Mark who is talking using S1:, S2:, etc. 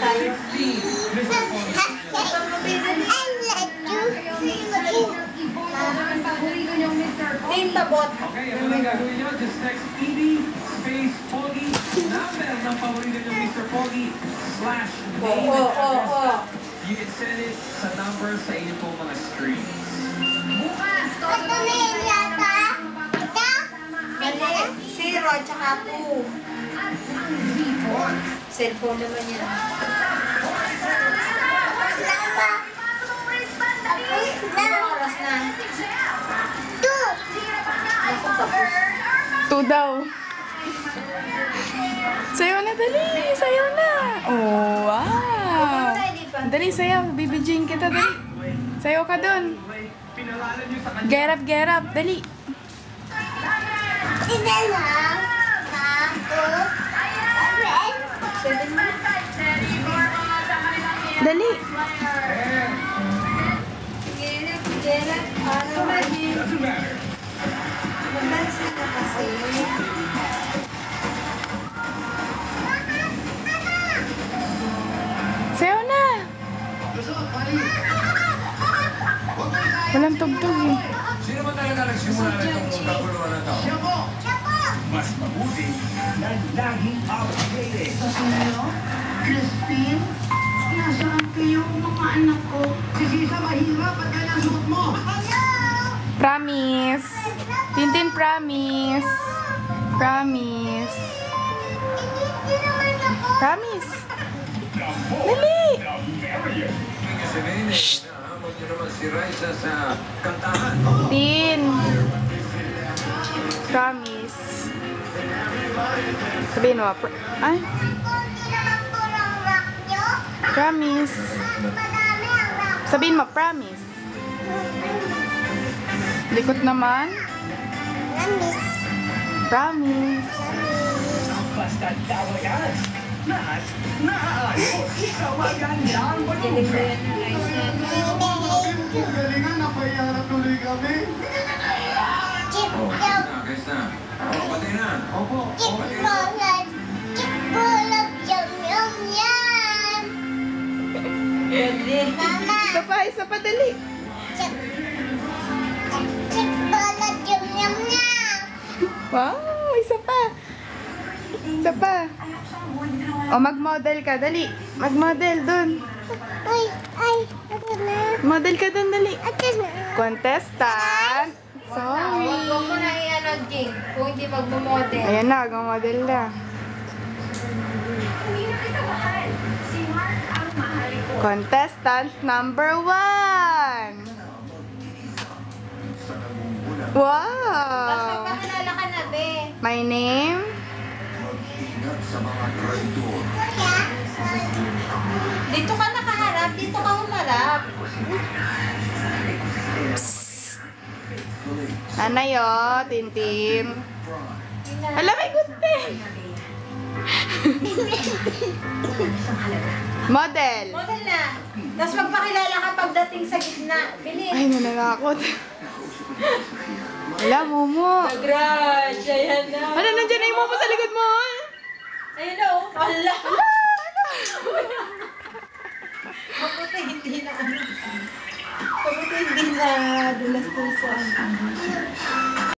S1: tayo. Tintabot.
S2: Okay, ano lang gagawin nyo? Just text ED space Pogi. Number ng paborito nyo Mr. Pogi /name. You can send it sa number sa inyo pong mga screens.
S1: Bukas! Ito na yun yata? Ito? Mali. 0 at saka 2. Cellphone naman yan. Oras na.
S3: 2 daw. Sayaw na, dali. Sayaw na. Oh, wow. Dali, sayaw. Bibidyoin kita, dali. Sayaw ka dun. Get up, dali.
S1: Sila lang. Ako.
S3: Dali.
S1: Gerap. Ano ba yun? Mag-dance na kasi.
S3: Sayaw na. Walang tugtog eh.
S2: Sino ba talaga nagsimula na itong kaguluhan na ito? Mas mabuti na laging updated.
S4: Crispin, nasaan kayo mga anak ko? Si Sisa mahirap at kaya suot mo.
S3: Promise. Tintin, promise. Promise. Promise. Dali.
S2: Shhh! Huwag niyo naman si Raisa sa kantahan.
S3: Tin. Promise. Sabihin mo. Ay. Promise. Sabihin mo, promise. Likot naman. Promise.
S2: Basta tawagan. Lahat naaayos. Tawagan lang.
S4: Galingan, napayaran tuloy kami.
S2: Guys na. Pati na. Opo.
S3: Isa pa, dali. Wow, isa pa. O, mag-model ka, dali. Mag-model dun. Model ka dun, dali. Contestant. Sorry.
S1: Huwag mo na i-ano, Jing. Kung hindi magmamodel.
S3: Ayan na, mag-model na. Contestant number 1.
S1: Tapos
S3: Wow.
S1: magpakilala ka na, be.
S3: My name?
S1: Dito ka nakaharap, dito ka humarap.
S3: Ano yun, Tintin? Alam, may gunting. Model.
S1: Model na. Tapos magpakilala ka pagdating sa gitna. Bilis.
S3: Ay, nananakot. Wala, Momo.
S1: Congrats! Ayan na.
S3: Ano, nandiyan na yung Momo sa likod mo?
S1: Ayan na, oh. Ala. Mabuti hindi na ano. Mabuti hindi na dulas-dulas.